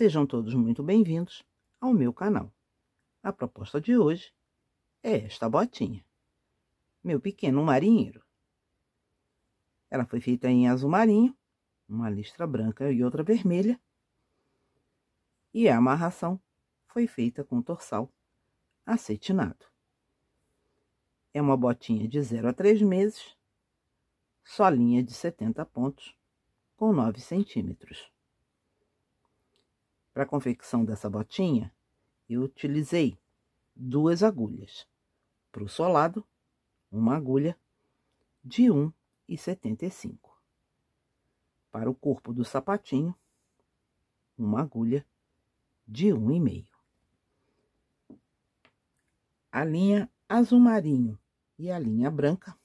Sejam todos muito bem-vindos ao meu canal. A proposta de hoje é esta botinha, meu pequeno marinheiro. Ela foi feita em azul marinho, uma listra branca e outra vermelha, e a amarração foi feita com torçal acetinado. É uma botinha de 0 a 3 meses, solinha de 70 pontos, com 9 centímetros. Para a confecção dessa botinha, eu utilizei 2 agulhas. Para o solado, uma agulha de 1,75. Para o corpo do sapatinho, uma agulha de 1,5. A linha azul marinho e a linha branca,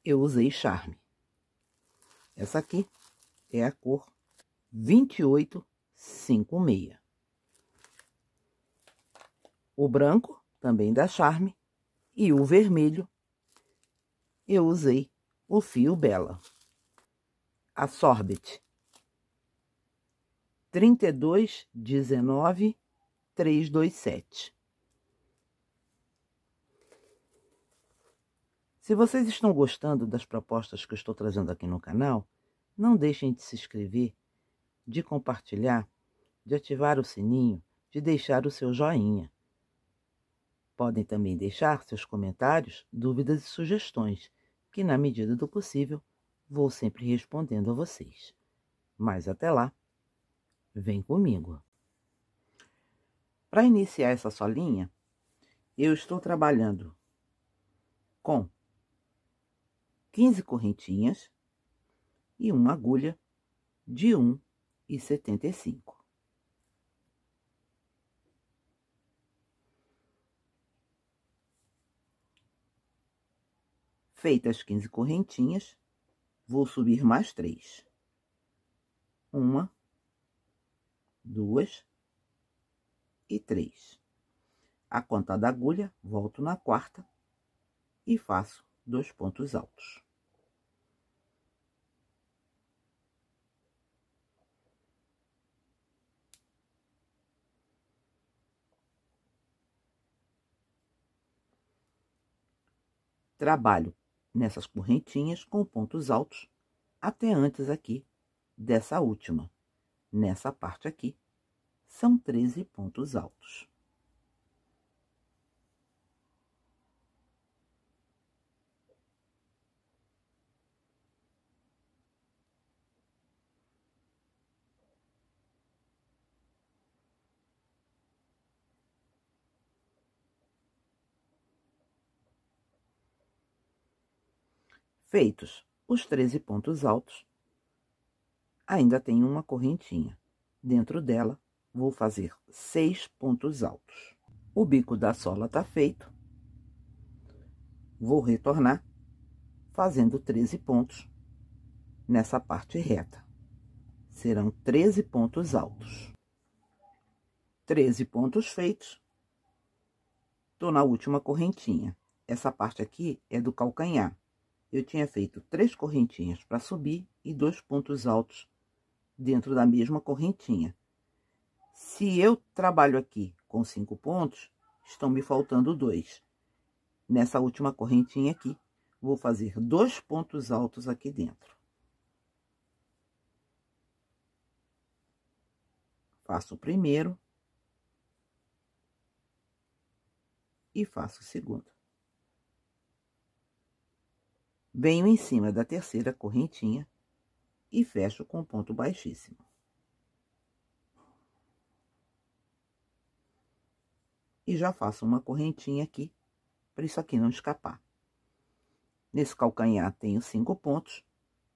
eu usei charme. Essa aqui é a cor 2856. O branco, também da charme, e o vermelho, eu usei o fio Bela. A Sorbet 3219327. Se vocês estão gostando das propostas que eu estou trazendo aqui no canal, não deixem de se inscrever, de compartilhar, de ativar o sininho, de deixar o seu joinha. Podem também deixar seus comentários, dúvidas e sugestões, que na medida do possível vou sempre respondendo a vocês. Mas até lá, vem comigo. Para iniciar essa solinha, eu estou trabalhando com 15 correntinhas e uma agulha de 1,75. Feitas as 15 correntinhas, vou subir mais 3. 1, 2 e 3. A conta da agulha, volto na quarta e faço 2 pontos altos. Trabalho nessas correntinhas com pontos altos até antes aqui dessa última. Nessa parte aqui, são 13 pontos altos. Feitos os 13 pontos altos, ainda tem uma correntinha. Dentro dela, vou fazer 6 pontos altos. O bico da sola tá feito. Vou retornar fazendo 13 pontos nessa parte reta. Serão 13 pontos altos. 13 pontos feitos. Tô na última correntinha. Essa parte aqui é do calcanhar. Eu tinha feito 3 correntinhas para subir e 2 pontos altos dentro da mesma correntinha. Se eu trabalho aqui com 5 pontos, estão me faltando 2. Nessa última correntinha aqui, vou fazer 2 pontos altos aqui dentro. Faço o primeiro e faço o segundo. Venho em cima da terceira correntinha e fecho com ponto baixíssimo. E já faço uma correntinha aqui, para isso aqui não escapar. Nesse calcanhar tenho 5 pontos,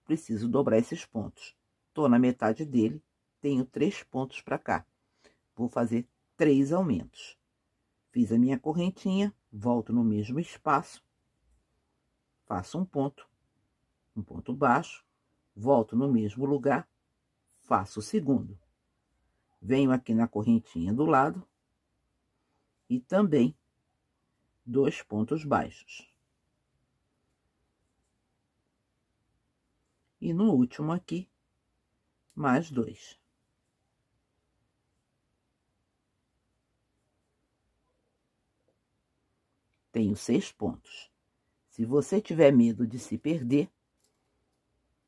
preciso dobrar esses pontos. Tô na metade dele, tenho 3 pontos para cá. Vou fazer 3 aumentos. Fiz a minha correntinha, volto no mesmo espaço, faço um ponto baixo, volto no mesmo lugar, faço o segundo. Venho aqui na correntinha do lado e também 2 pontos baixos. E no último aqui, mais 2. tenho 6 pontos. Se você tiver medo de se perder,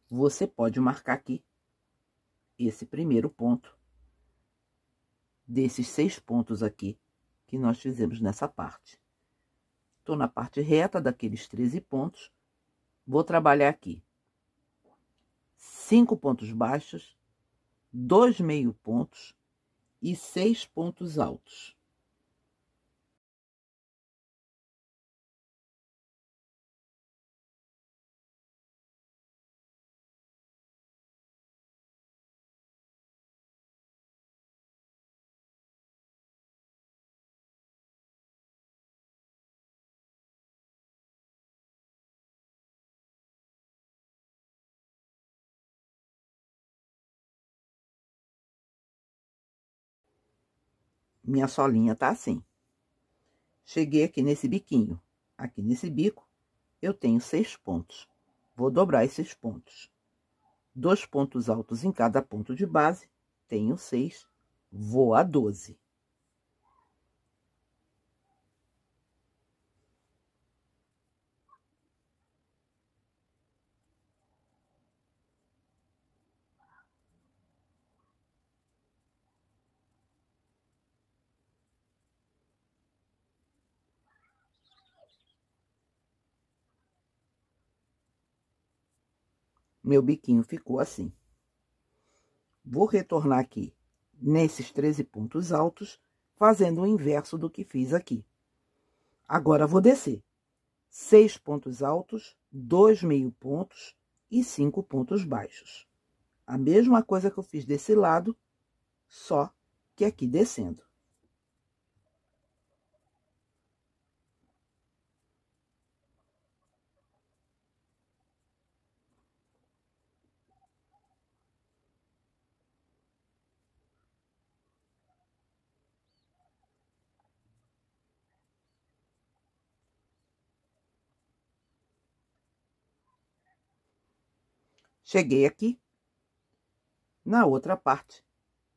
você pode marcar aqui esse primeiro ponto desses 6 pontos aqui que nós fizemos nessa parte. Estou na parte reta daqueles 13 pontos, vou trabalhar aqui 5 pontos baixos, 2 meio pontos e 6 pontos altos. Minha solinha tá assim. Cheguei aqui nesse biquinho. Aqui nesse bico, eu tenho 6 pontos. Vou dobrar esses pontos. 2 pontos altos em cada ponto de base. Tenho 6. Vou a 12. Meu biquinho ficou assim. Vou retornar aqui nesses 13 pontos altos, fazendo o inverso do que fiz aqui. Agora, vou descer 6 pontos altos, 2 meio pontos e 5 pontos baixos. A mesma coisa que eu fiz desse lado, só que aqui descendo. Cheguei aqui na outra parte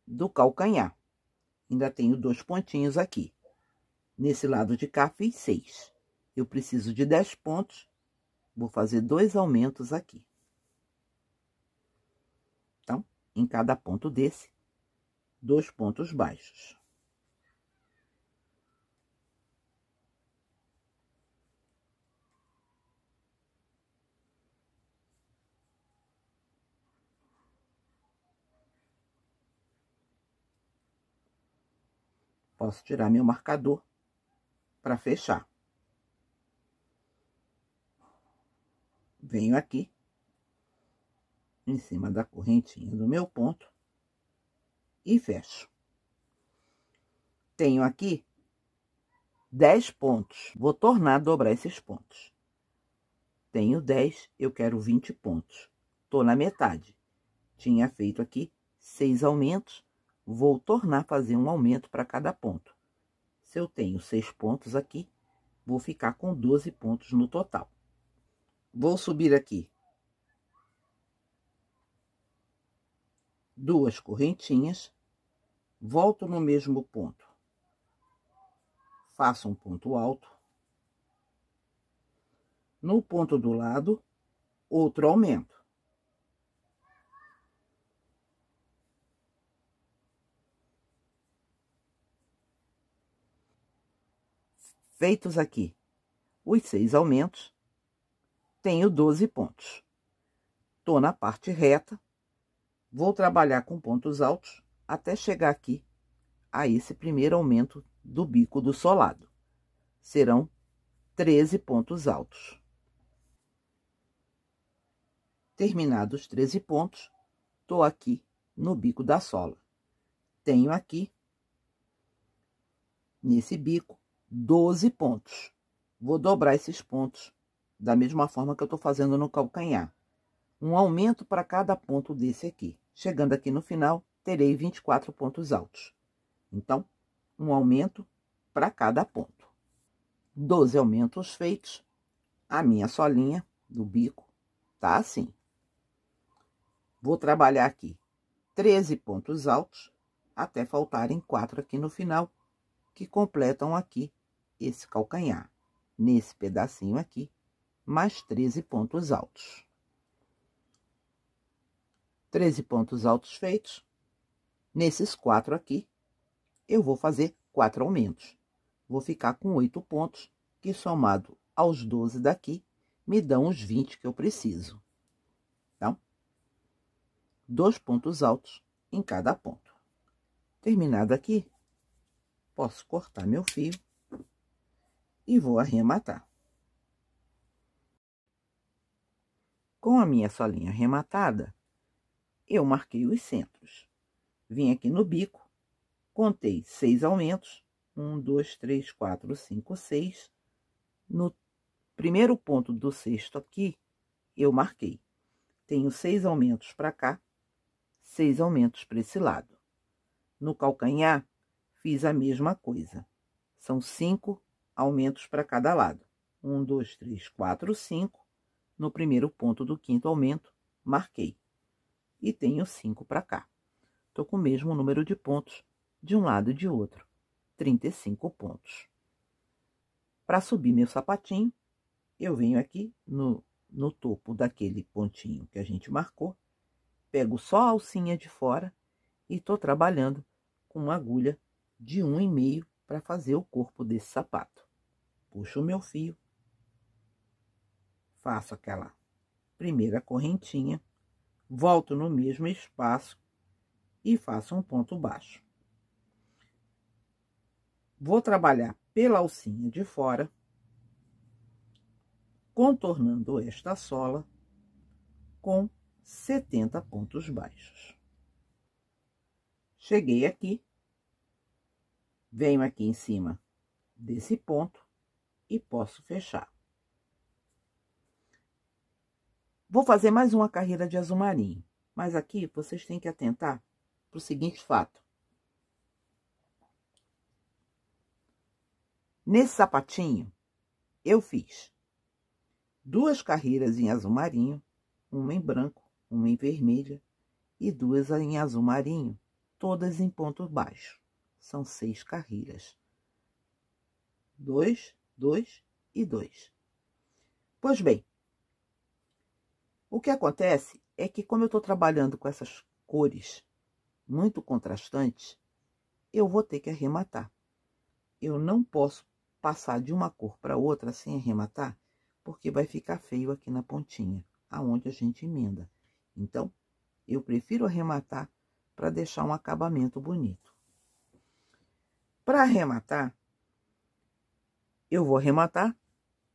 do calcanhar. Ainda tenho 2 pontinhos aqui. Nesse lado de cá, fiz 6. Eu preciso de 10 pontos. Vou fazer 2 aumentos aqui. Então, em cada ponto desse, 2 pontos baixos. Posso tirar meu marcador para fechar. Venho aqui, em cima da correntinha do meu ponto, e fecho. Tenho aqui 10 pontos. Vou tornar a dobrar esses pontos. Tenho 10, eu quero 20 pontos. Tô na metade. Tinha feito aqui 6 aumentos. Vou tornar a fazer um aumento para cada ponto. Se eu tenho 6 pontos aqui, vou ficar com 12 pontos no total. Vou subir aqui 2 correntinhas, volto no mesmo ponto, faço um ponto alto. No ponto do lado, outro aumento. Feitos aqui os 6 aumentos, tenho 12 pontos. Tô na parte reta, vou trabalhar com pontos altos até chegar aqui a esse primeiro aumento do bico do solado. Serão 13 pontos altos. Terminados os 13 pontos, tô aqui no bico da sola. Tenho aqui, nesse bico, 12 pontos. Vou dobrar esses pontos da mesma forma que eu tô fazendo no calcanhar. Um aumento para cada ponto desse aqui. Chegando aqui no final, terei 24 pontos altos. Então, um aumento para cada ponto. 12 aumentos feitos, a minha solinha do bico tá assim. Vou trabalhar aqui 13 pontos altos, até faltarem 4 aqui no final, que completam aqui esse calcanhar. nesse pedacinho aqui, mais 13 pontos altos. 13 pontos altos feitos. Nesses 4 aqui, eu vou fazer 4 aumentos. Vou ficar com 8 pontos, que somado aos 12 daqui, me dão os 20 que eu preciso. Então, 2 pontos altos em cada ponto. Terminado aqui, posso cortar meu fio e vou arrematar. Com a minha solinha arrematada, eu marquei os centros. Vim aqui no bico, contei 6 aumentos. 1, 2, 3, 4, 5, 6. No primeiro ponto do sexto aqui, eu marquei. Tenho 6 aumentos para cá, 6 aumentos para esse lado. No calcanhar, fiz a mesma coisa. São 5 aumentos para cada lado. 1, 2, 3, 4, 5. No primeiro ponto do quinto aumento, marquei. E tenho 5 para cá. Tô com o mesmo número de pontos de um lado e de outro. 35 pontos. Para subir meu sapatinho, eu venho aqui no topo daquele pontinho que a gente marcou, pego só a alcinha de fora e tô trabalhando com uma agulha de 1,5 para fazer o corpo desse sapato. Puxo o meu fio, faço aquela primeira correntinha, volto no mesmo espaço e faço um ponto baixo. Vou trabalhar pela alcinha de fora, contornando esta sola com 70 pontos baixos. Cheguei aqui, venho aqui em cima desse ponto e posso fechar. Vou fazer mais uma carreira de azul marinho, mas aqui vocês têm que atentar para o seguinte fato. Nesse sapatinho, eu fiz 2 carreiras em azul marinho, uma em branco, uma em vermelha e 2 em azul marinho, todas em ponto baixo. São 6 carreiras. 2, 2 e 2. Pois bem, o que acontece é que como eu estou trabalhando com essas cores muito contrastantes, eu vou ter que arrematar. Eu não posso passar de uma cor para outra sem arrematar, porque vai ficar feio aqui na pontinha, aonde a gente emenda. Então, eu prefiro arrematar para deixar um acabamento bonito. Para arrematar, eu vou arrematar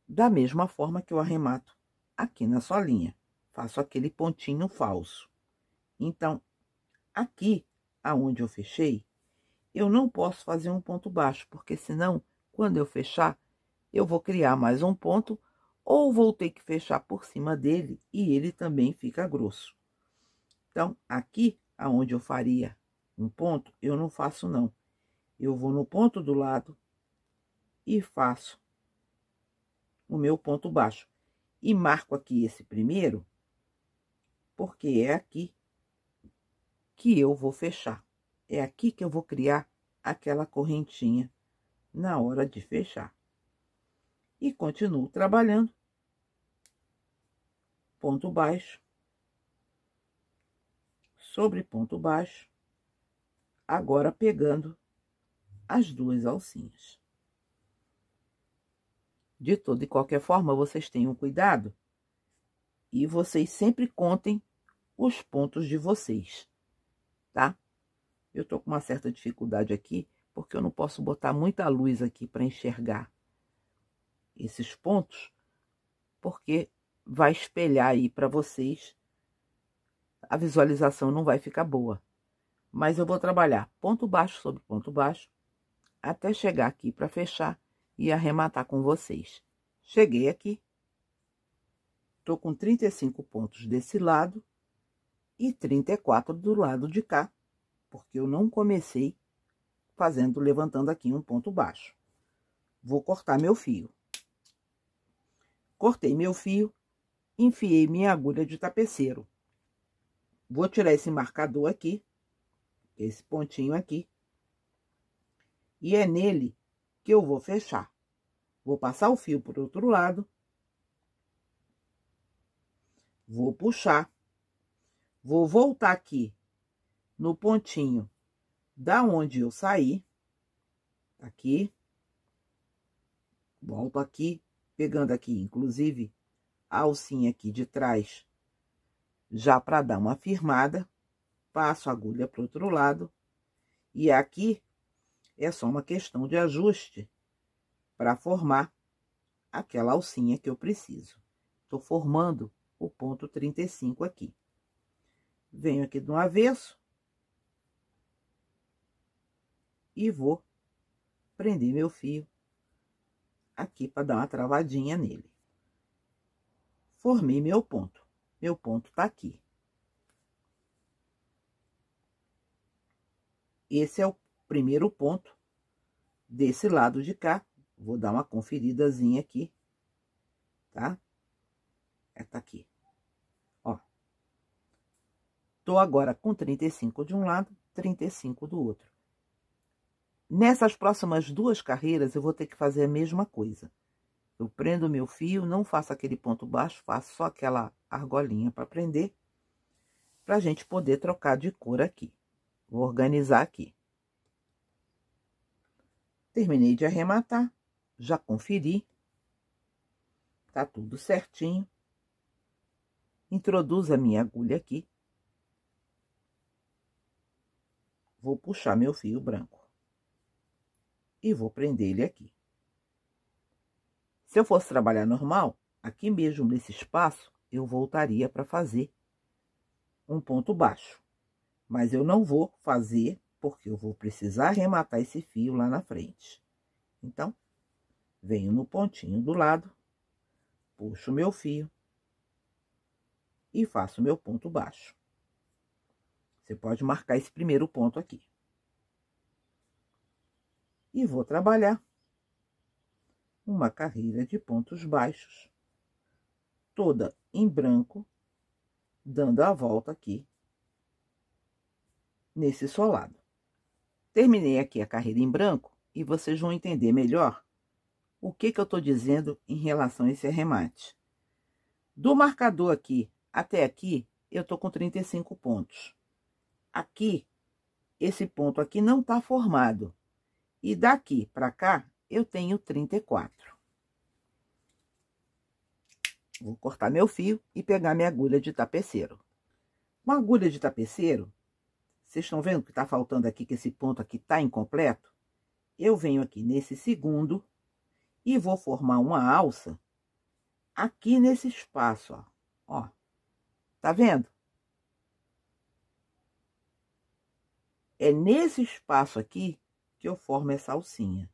da mesma forma que eu arremato aqui na solinha. Faço aquele pontinho falso. Então, aqui, aonde eu fechei, eu não posso fazer um ponto baixo, porque senão, quando eu fechar, eu vou criar mais um ponto, ou vou ter que fechar por cima dele, e ele também fica grosso. Então, aqui, aonde eu faria um ponto, eu não faço não. Eu vou no ponto do lado e faço o meu ponto baixo. E marco aqui esse primeiro, porque é aqui que eu vou fechar. É aqui que eu vou criar aquela correntinha na hora de fechar. E continuo trabalhando. Ponto baixo. Sobre ponto baixo. Agora pegando as 2 alcinhas. De toda e qualquer forma, vocês tenham cuidado e vocês sempre contem os pontos de vocês, tá? Eu tô com uma certa dificuldade aqui, porque eu não posso botar muita luz aqui para enxergar esses pontos, porque vai espelhar aí para vocês, a visualização não vai ficar boa. Mas eu vou trabalhar ponto baixo sobre ponto baixo, até chegar aqui para fechar e arrematar com vocês. Cheguei aqui, tô com 35 pontos desse lado e 34 do lado de cá, porque eu não comecei levantando aqui um ponto baixo. Vou cortar meu fio. Cortei meu fio, enfiei minha agulha de tapeceiro. Vou tirar esse marcador aqui, esse pontinho aqui, e é nele que eu vou fechar. Vou passar o fio por outro lado. Vou puxar. Vou voltar aqui no pontinho da onde eu saí. Aqui. Volto aqui, pegando aqui, inclusive, a alcinha aqui de trás, já para dar uma firmada. Passo a agulha para o outro lado. E aqui é só uma questão de ajuste para formar aquela alcinha que eu preciso. Estou formando o ponto 35 aqui. Venho aqui do avesso e vou prender meu fio aqui para dar uma travadinha nele. Formei meu ponto. Meu ponto tá aqui. Esse é o primeiro ponto desse lado de cá. Vou dar uma conferidazinha aqui, tá? Tá aqui. Ó. Tô agora com 35 de um lado, 35 do outro. Nessas próximas duas carreiras, eu vou ter que fazer a mesma coisa. Eu prendo meu fio, não faço aquele ponto baixo, faço só aquela argolinha para prender, pra gente poder trocar de cor aqui. Vou organizar aqui. Terminei de arrematar, já conferi. Tá tudo certinho. Introduzo a minha agulha aqui. Vou puxar meu fio branco. E vou prender ele aqui. Se eu fosse trabalhar normal, aqui mesmo nesse espaço, eu voltaria para fazer um ponto baixo. Mas eu não vou fazer, porque eu vou precisar arrematar esse fio lá na frente. Então, venho no pontinho do lado, puxo meu fio e faço meu ponto baixo. Você pode marcar esse primeiro ponto aqui. E vou trabalhar uma carreira de pontos baixos, toda em branco, dando a volta aqui nesse solado. Terminei aqui a carreira em branco e vocês vão entender melhor o que eu tô dizendo em relação a esse arremate. Do marcador aqui até aqui, eu tô com 35 pontos. Aqui, esse ponto aqui não tá formado. E daqui para cá, eu tenho 34. Vou cortar meu fio e pegar minha agulha de tapeceiro. Uma agulha de tapeceiro, vocês estão vendo que tá faltando aqui, que esse ponto aqui tá incompleto? Eu venho aqui nesse segundo e vou formar uma alça aqui nesse espaço, ó. Ó, tá vendo? É nesse espaço aqui que eu formo essa alcinha.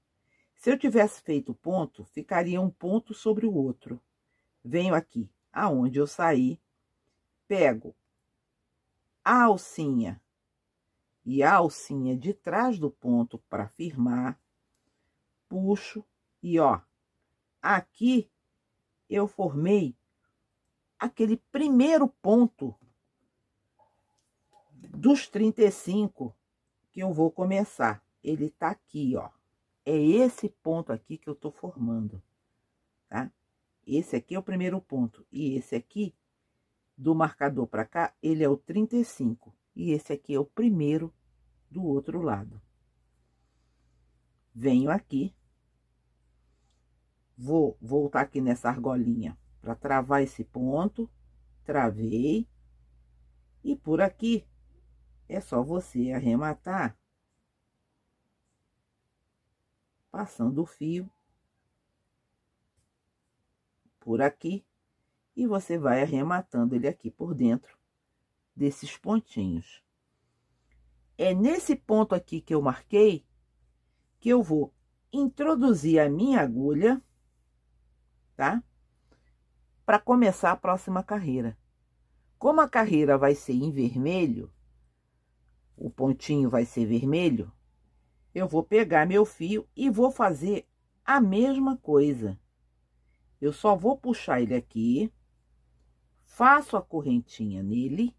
Se eu tivesse feito ponto, ficaria um ponto sobre o outro. Venho aqui aonde eu saí, pego a alcinha e a alcinha de trás do ponto para firmar, puxo e ó, aqui eu formei aquele primeiro ponto dos 35 que eu vou começar. Ele tá aqui, ó. É esse ponto aqui que eu tô formando, tá? Esse aqui é o primeiro ponto. E esse aqui, do marcador para cá, ele é o 35. E esse aqui é o primeiro do outro lado. Venho aqui. Vou voltar aqui nessa argolinha para travar esse ponto. Travei. E por aqui, é só você arrematar passando o fio por aqui e você vai arrematando ele aqui por dentro desses pontinhos. É nesse ponto aqui que eu marquei que eu vou introduzir a minha agulha, tá? Para começar a próxima carreira. Como a carreira vai ser em vermelho, o pontinho vai ser vermelho, eu vou pegar meu fio e vou fazer a mesma coisa. Eu só vou puxar ele aqui, faço a correntinha nele,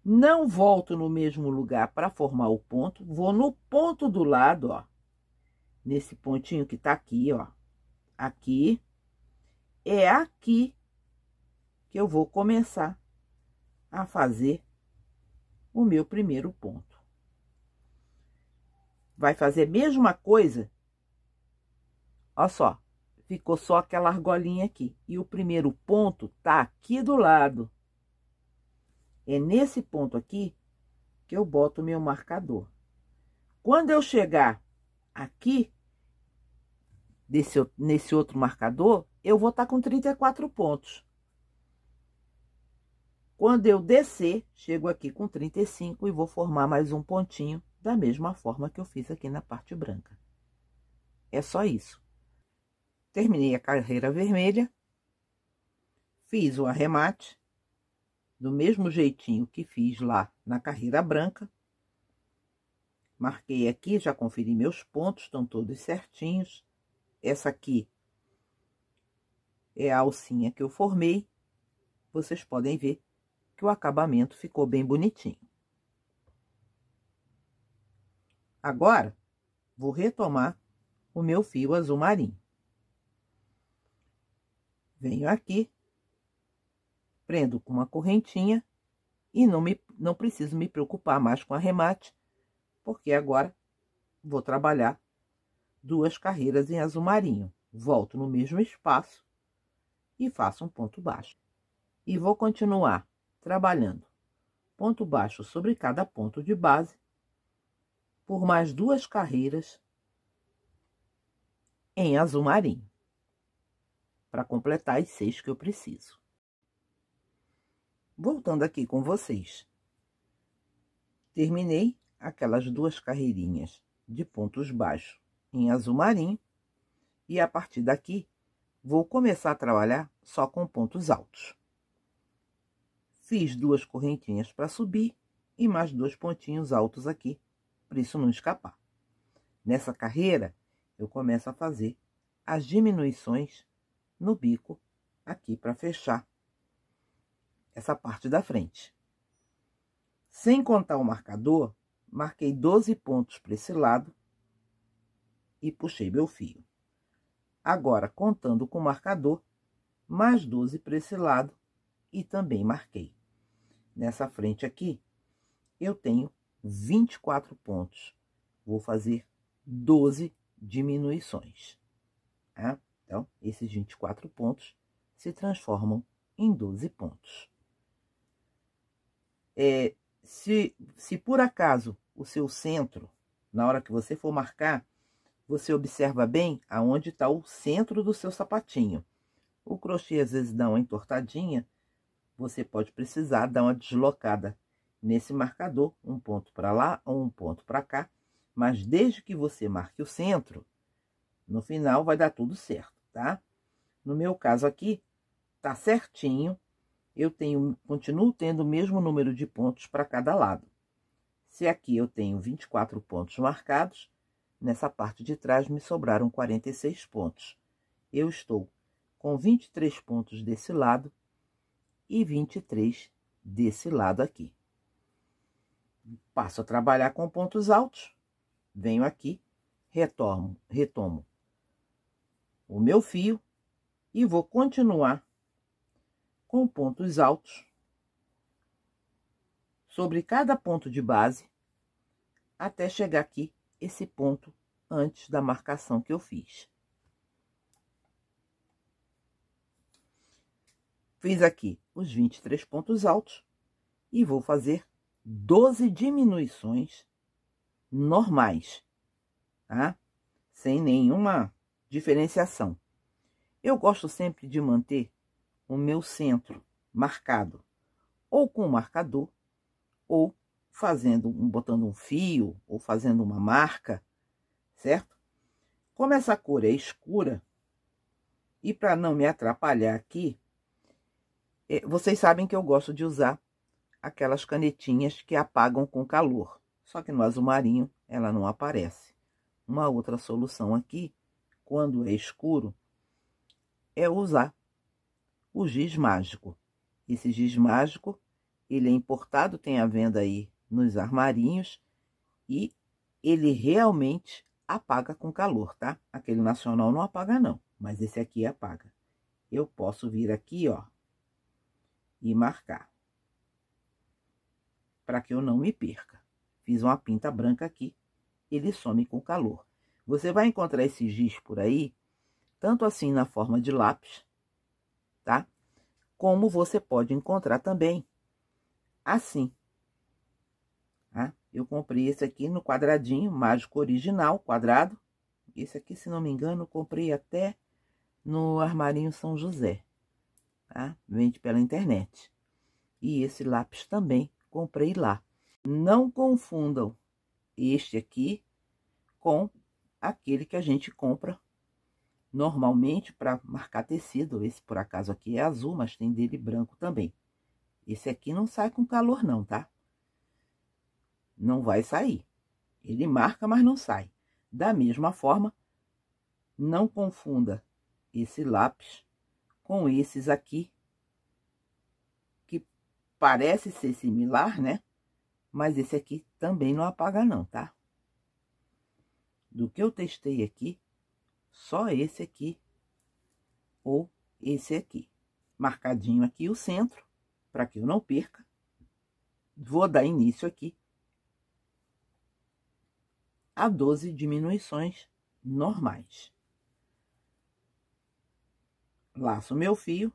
não volto no mesmo lugar para formar o ponto, vou no ponto do lado, ó, nesse pontinho que tá aqui, ó. Aqui. É aqui que eu vou começar a fazer o meu primeiro ponto. Vai fazer a mesma coisa. Olha só, ficou só aquela argolinha aqui. E o primeiro ponto tá aqui do lado. É nesse ponto aqui que eu boto o meu marcador. Quando eu chegar aqui, nesse outro marcador, eu vou estar com 34 pontos. Quando eu descer, chego aqui com 35 e vou formar mais um pontinho da mesma forma que eu fiz aqui na parte branca. É só isso. Terminei a carreira vermelha, fiz o arremate, do mesmo jeitinho que fiz lá na carreira branca. Marquei aqui, já conferi meus pontos, estão todos certinhos. Essa aqui é a alcinha que eu formei. Vocês podem ver que o acabamento ficou bem bonitinho. Agora, vou retomar o meu fio azul marinho. Venho aqui, prendo com uma correntinha e não preciso me preocupar mais com arremate, porque agora vou trabalhar 2 carreiras em azul marinho. Volto no mesmo espaço e faço um ponto baixo. E vou continuar trabalhando ponto baixo sobre cada ponto de base por mais 2 carreiras em azul marinho, para completar as 6 que eu preciso. Voltando aqui com vocês, terminei aquelas 2 carreirinhas de pontos baixos em azul marinho e a partir daqui vou começar a trabalhar só com pontos altos. Fiz 2 correntinhas para subir e mais 2 pontinhos altos aqui, para isso não escapar. Nessa carreira, eu começo a fazer as diminuições no bico aqui para fechar essa parte da frente. Sem contar o marcador, marquei 12 pontos para esse lado e puxei meu fio. Agora, contando com o marcador, mais 12 para esse lado e também marquei. Nessa frente aqui, eu tenho 24 pontos. Vou fazer 12 diminuições. Tá? Então, esses 24 pontos se transformam em 12 pontos. Se por acaso o seu centro, na hora que você for marcar, você observa bem aonde está o centro do seu sapatinho. O crochê às vezes dá uma entortadinha, você pode precisar dar uma deslocada nesse marcador, um ponto para lá ou um ponto para cá, mas desde que você marque o centro, no final vai dar tudo certo, tá? No meu caso aqui, tá certinho. Eu continuo tendo o mesmo número de pontos para cada lado. Se aqui eu tenho 24 pontos marcados, nessa parte de trás me sobraram 46 pontos. Eu estou com 23 pontos desse lado e 23 desse lado aqui. Passo a trabalhar com pontos altos, venho aqui, retomo o meu fio e vou continuar com pontos altos sobre cada ponto de base até chegar aqui esse ponto antes da marcação que eu fiz. Fiz aqui os 23 pontos altos e vou fazer 12 diminuições normais, tá? Sem nenhuma diferenciação. Eu gosto sempre de manter o meu centro marcado ou com o marcador ou botando um fio ou fazendo uma marca, certo? Como essa cor é escura e para não me atrapalhar aqui, vocês sabem que eu gosto de usar aquelas canetinhas que apagam com calor, só que no azul marinho ela não aparece. Uma outra solução aqui, quando é escuro, é usar o giz mágico. Esse giz mágico, ele é importado, tem à venda aí nos armarinhos, e ele realmente apaga com calor, tá? Aquele nacional não apaga não, mas esse aqui apaga. Eu posso vir aqui, ó, e marcar, para que eu não me perca. Fiz uma pinta branca aqui, ele some com calor. Você vai encontrar esse giz por aí, tanto assim na forma de lápis, tá? Como você pode encontrar também assim, tá? Eu comprei esse aqui no quadradinho, mágico original, quadrado. Esse aqui, se não me engano, eu comprei até no Armarinho São José, tá? Vende pela internet. E esse lápis também comprei lá. Não confundam este aqui com aquele que a gente compra normalmente para marcar tecido. Esse, por acaso, aqui é azul, mas tem dele branco também. Esse aqui não sai com calor não, tá? Não vai sair. Ele marca, mas não sai. Da mesma forma, não confunda esse lápis com esses aqui, que parece ser similar, né? Mas esse aqui também não apaga não, tá? Do que eu testei aqui, só esse aqui ou esse aqui. Marcadinho aqui o centro, para que eu não perca. Vou dar início aqui a 12 diminuições normais. Laço meu fio,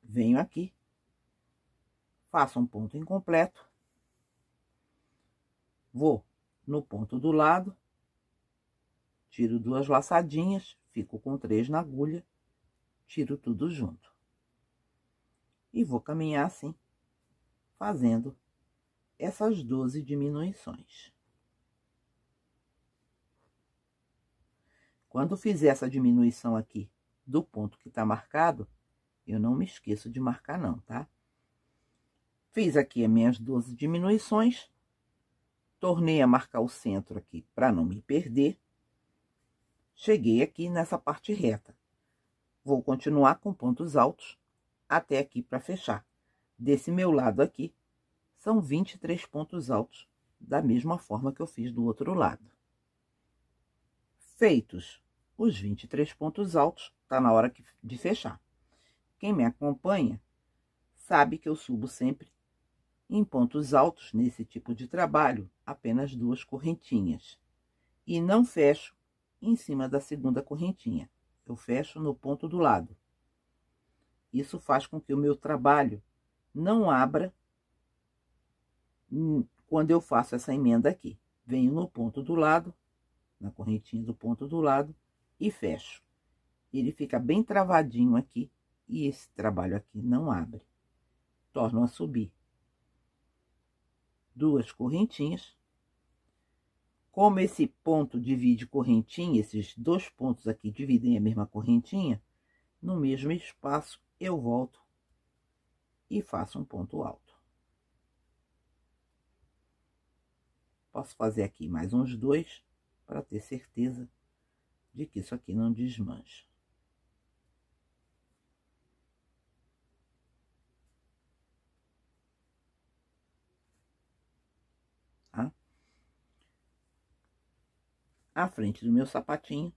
venho aqui, faço um ponto incompleto, vou no ponto do lado, tiro 2 laçadinhas, fico com 3 na agulha, tiro tudo junto. E vou caminhar assim, fazendo essas 12 diminuições. Quando fizer essa diminuição aqui do ponto que tá marcado, eu não me esqueço de marcar não, tá? Fiz aqui as minhas 12 diminuições, tornei a marcar o centro aqui para não me perder. Cheguei aqui nessa parte reta. Vou continuar com pontos altos até aqui para fechar. Desse meu lado aqui, são 23 pontos altos, da mesma forma que eu fiz do outro lado. Feitos os 23 pontos altos, tá na hora de fechar. Quem me acompanha sabe que eu subo sempre em pontos altos, nesse tipo de trabalho, apenas 2 correntinhas. E não fecho em cima da segunda correntinha. Eu fecho no ponto do lado. Isso faz com que o meu trabalho não abra quando eu faço essa emenda aqui. Venho no ponto do lado, na correntinha do ponto do lado, e fecho. Ele fica bem travadinho aqui, e esse trabalho aqui não abre. Torno a subir 2 correntinhas. Como esse ponto divide correntinha, esses 2 pontos aqui dividem a mesma correntinha, no mesmo espaço eu volto e faço um ponto alto. Posso fazer aqui mais uns 2 para ter certeza de que isso aqui não desmancha. Tá? A frente do meu sapatinho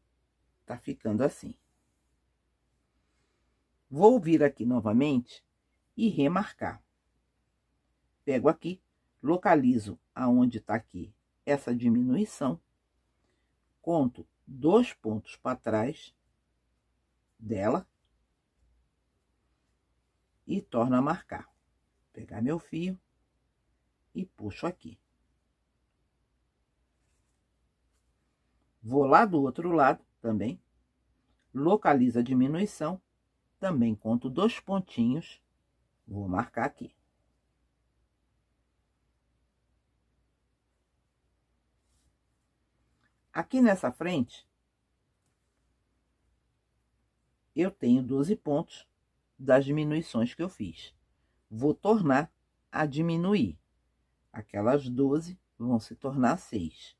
tá ficando assim. Vou vir aqui novamente e remarcar. Pego aqui, localizo aonde tá aqui essa diminuição, conto 2 pontos para trás dela e torno a marcar. Pegar meu fio e puxo aqui. Vou lá do outro lado também, localizo a diminuição, também conto 2 pontinhos, vou marcar aqui. Aqui nessa frente, eu tenho 12 pontos das diminuições que eu fiz. Vou tornar a diminuir. Aquelas 12 vão se tornar 6.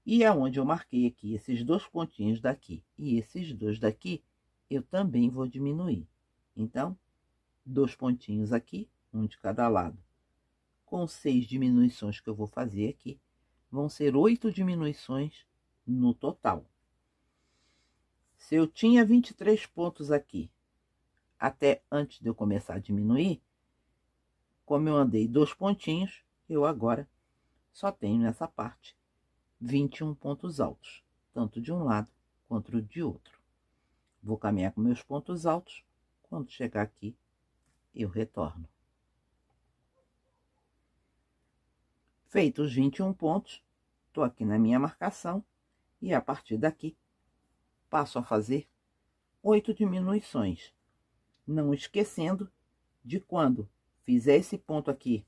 E aonde eu marquei aqui esses 2 pontinhos daqui e esses 2 daqui, eu também vou diminuir. Então, 2 pontinhos aqui, um de cada lado, com 6 diminuições que eu vou fazer aqui, vão ser 8 diminuições no total. Se eu tinha 23 pontos aqui, até antes de eu começar a diminuir, como eu andei 2 pontinhos, eu agora só tenho nessa parte 21 pontos altos, tanto de um lado quanto de outro. Vou caminhar com meus pontos altos, quando chegar aqui, eu retorno. Feitos os 21 pontos, tô aqui na minha marcação e a partir daqui passo a fazer 8 diminuições, não esquecendo de quando fizer esse ponto aqui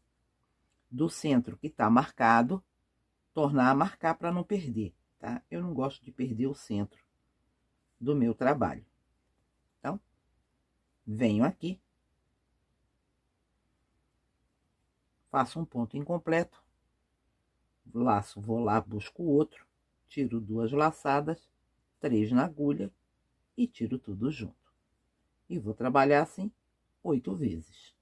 do centro que tá marcado, tornar a marcar para não perder, tá? Eu não gosto de perder o centro do meu trabalho. Então, venho aqui, faço um ponto incompleto, laço, vou lá, busco outro, tiro 2 laçadas, 3 na agulha e tiro tudo junto. E vou trabalhar assim 8 vezes.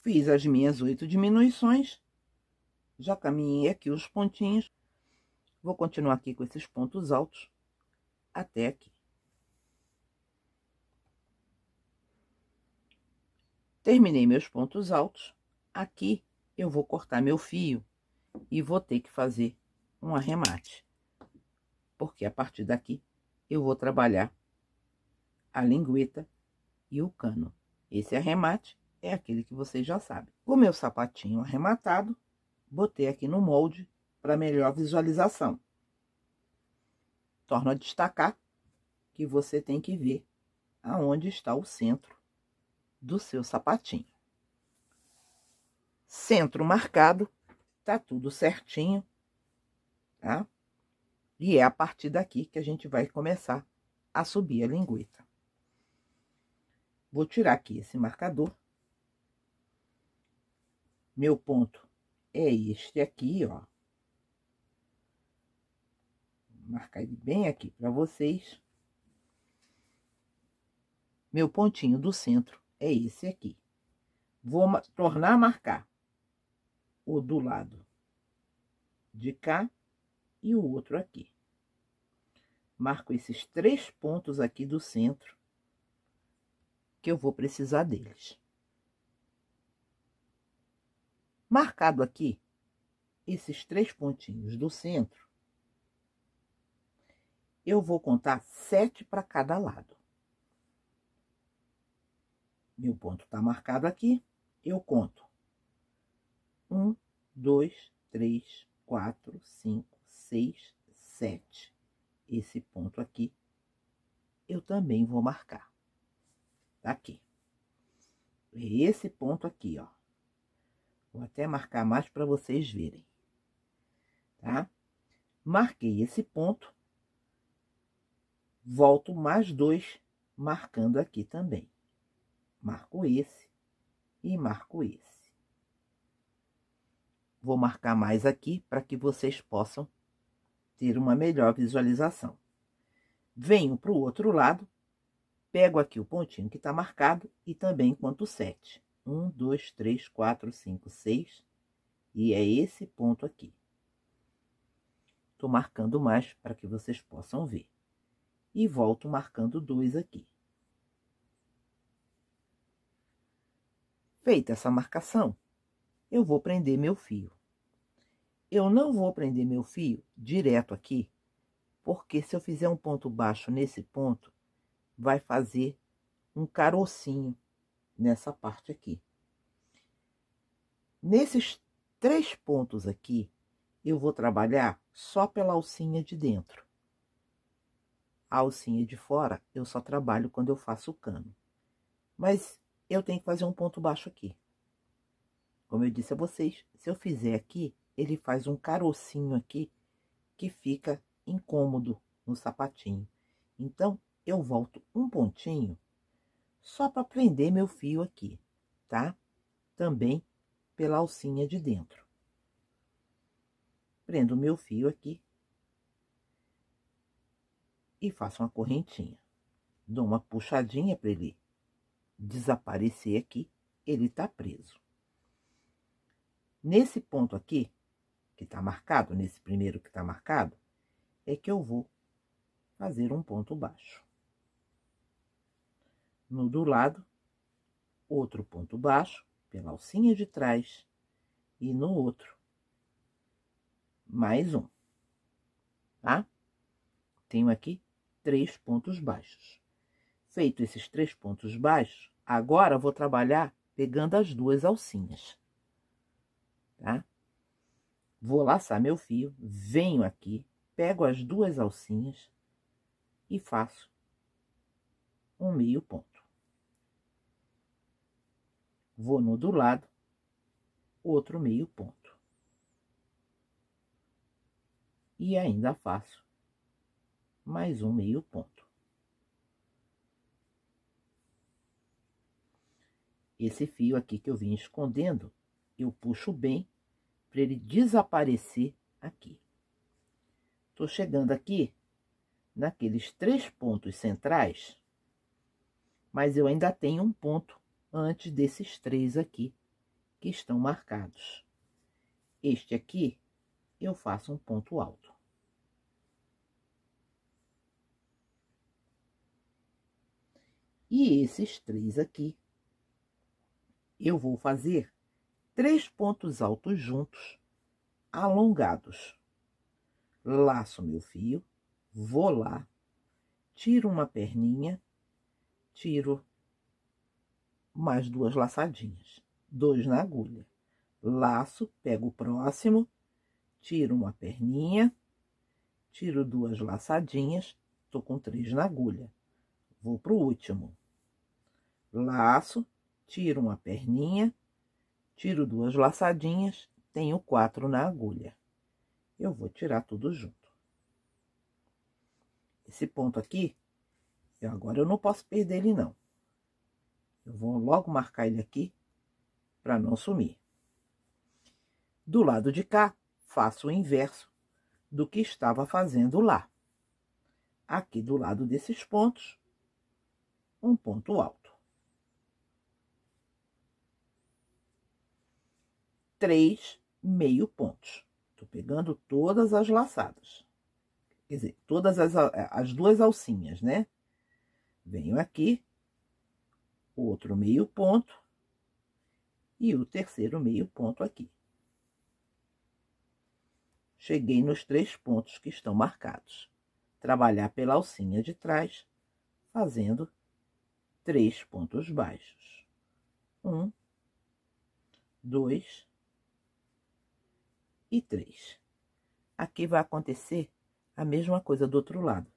Fiz as minhas 8 diminuições, já caminhei aqui os pontinhos, vou continuar aqui com esses pontos altos até aqui. Terminei meus pontos altos, aqui eu vou cortar meu fio e vou ter que fazer um arremate, porque a partir daqui eu vou trabalhar a lingueta e o cano. Esse arremate é aquele que vocês já sabem. O meu sapatinho arrematado, botei aqui no molde para melhor visualização. Torno a destacar que você tem que ver aonde está o centro do seu sapatinho. Centro marcado, tá tudo certinho, tá? E é a partir daqui que a gente vai começar a subir a lingueta. Vou tirar aqui esse marcador. Meu ponto é este aqui, ó. Vou marcar ele bem aqui para vocês. Meu pontinho do centro é esse aqui. Vou tornar a marcar o do lado de cá e o outro aqui. Marco esses 3 pontos aqui do centro, que eu vou precisar deles. Marcado aqui, esses 3 pontinhos do centro, eu vou contar 7 para cada lado. Meu ponto tá marcado aqui, eu conto 1, 2, 3, 4, 5, 6, 7. Esse ponto aqui, eu também vou marcar. Tá aqui. Esse ponto aqui, ó. Vou até marcar mais para vocês verem. Tá? Marquei esse ponto. Volto mais 2, marcando aqui também. Marco esse e marco esse. Vou marcar mais aqui para que vocês possam ter uma melhor visualização. Venho para o outro lado, pego aqui o pontinho que está marcado e também conto 7. 1, 2, 3, 4, 5, 6. E é esse ponto aqui. Estou marcando mais para que vocês possam ver. E volto marcando 2 aqui. Feita essa marcação, eu vou prender meu fio. Eu não vou prender meu fio direto aqui, porque se eu fizer um ponto baixo nesse ponto, vai fazer um carocinho nessa parte aqui. Nesses 3 pontos aqui, eu vou trabalhar só pela alcinha de dentro. A alcinha de fora, eu só trabalho quando eu faço o cano. Mas eu tenho que fazer um ponto baixo aqui. Como eu disse a vocês, se eu fizer aqui, ele faz um carocinho aqui que fica incômodo no sapatinho. Então, eu volto um pontinho só para prender meu fio aqui, tá? Também pela alcinha de dentro. Prendo meu fio aqui e faço uma correntinha. Dou uma puxadinha para ele desaparecer aqui, ele tá preso. Nesse ponto aqui, que tá marcado, nesse primeiro que tá marcado, é que eu vou fazer um ponto baixo. No do lado, outro ponto baixo, pela alcinha de trás, e no outro, mais um, tá? Tenho aqui 3 pontos baixos. Feito esses 3 pontos baixos, agora eu vou trabalhar pegando as 2 alcinhas, tá? Vou laçar meu fio, venho aqui, pego as 2 alcinhas e faço um meio ponto. Vou no do lado, outro meio ponto. E ainda faço mais um meio ponto. Esse fio aqui que eu vim escondendo, eu puxo bem para ele desaparecer aqui. Tô chegando aqui naqueles 3 pontos centrais, mas eu ainda tenho um ponto antes desses 3 aqui que estão marcados. Este aqui eu faço um ponto alto. E esses 3 aqui, eu vou fazer 3 pontos altos juntos, alongados. Laço meu fio, vou lá, tiro uma perninha, tiro mais 2 laçadinhas, 2 na agulha. Laço, pego o próximo, tiro uma perninha, tiro 2 laçadinhas, tô com 3 na agulha. Vou pro último. Laço, tiro uma perninha, tiro 2 laçadinhas, tenho 4 na agulha. Eu vou tirar tudo junto. Esse ponto aqui, agora eu não posso perder ele, não. Eu vou logo marcar ele aqui, para não sumir. Do lado de cá, faço o inverso do que estava fazendo lá. Aqui do lado desses pontos, um ponto alto. 3 meio pontos. Tô pegando todas as laçadas. Quer dizer, todas as 2 alcinhas, né? Venho aqui, outro meio ponto e o terceiro meio ponto aqui. Cheguei nos 3 pontos que estão marcados. Trabalhar pela alcinha de trás, fazendo 3 pontos baixos. 1, 2 e 3. Aqui vai acontecer a mesma coisa do outro lado.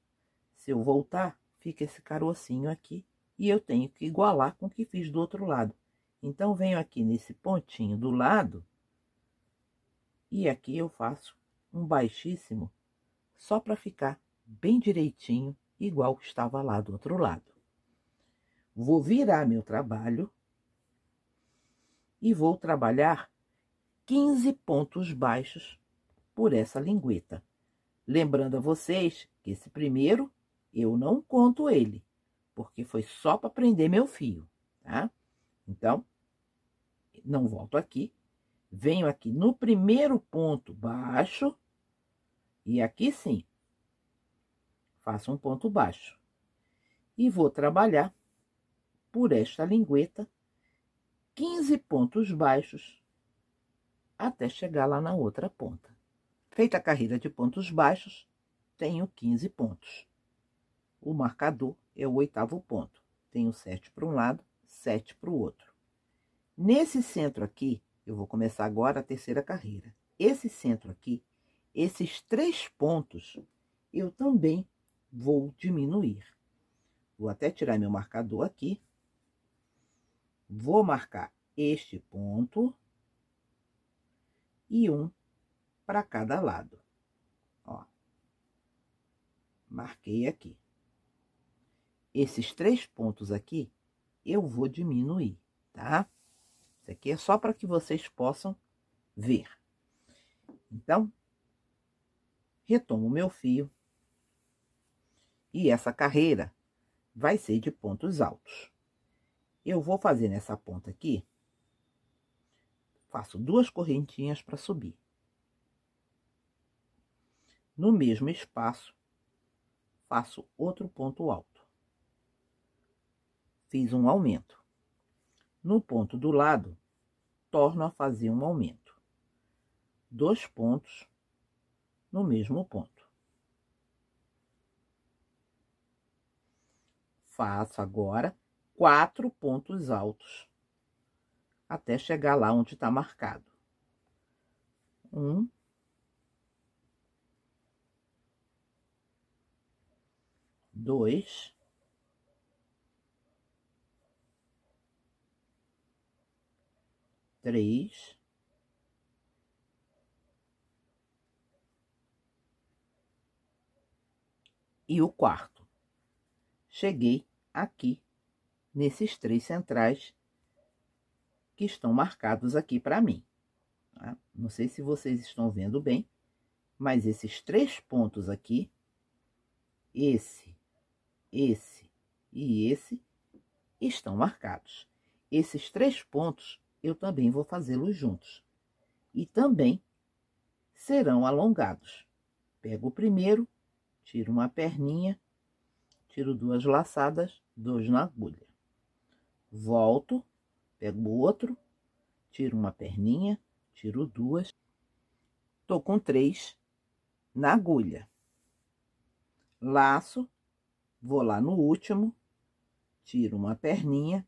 Se eu voltar, fica esse carocinho aqui e eu tenho que igualar com o que fiz do outro lado. Então, venho aqui nesse pontinho do lado e aqui eu faço um baixíssimo só para ficar bem direitinho, igual que estava lá do outro lado. Vou virar meu trabalho e vou trabalhar 15 pontos baixos por essa lingueta. Lembrando a vocês que esse primeiro eu não conto ele, porque foi só para prender meu fio, tá? Então, não volto aqui, venho aqui no primeiro ponto baixo e aqui sim, faço um ponto baixo. E vou trabalhar por esta lingueta 15 pontos baixos até chegar lá na outra ponta. Feita a carreira de pontos baixos, tenho 15 pontos. O marcador é o 8º ponto. Tenho 7 para um lado, 7 para o outro. Nesse centro aqui, eu vou começar agora a terceira carreira. Esse centro aqui, esses 3 pontos, eu também vou diminuir. Vou até tirar meu marcador aqui. Vou marcar este ponto e um para cada lado. Ó, marquei aqui. Esses 3 pontos aqui, eu vou diminuir, tá? Isso aqui é só para que vocês possam ver. Então, retomo o meu fio. E essa carreira vai ser de pontos altos. Eu vou fazer nessa ponta aqui, faço 2 correntinhas para subir. No mesmo espaço, faço outro ponto alto. Fiz um aumento. No ponto do lado, torno a fazer um aumento. 2 pontos no mesmo ponto. Faço agora 4 pontos altos, até chegar lá onde está marcado. 1, 2, 3, 4. E o quarto. Cheguei aqui, nesses 3 centrais que estão marcados aqui para mim. Tá? Não sei se vocês estão vendo bem, mas esses 3 pontos aqui, esse e esse, estão marcados. Esses 3 pontos eu também vou fazê-los juntos. E também serão alongados. Pego o primeiro, tiro uma perninha, tiro 2 laçadas, 2 na agulha. Volto, pego o outro, tiro uma perninha, tiro 2. Tô com 3 na agulha. Laço, vou lá no último, tiro uma perninha,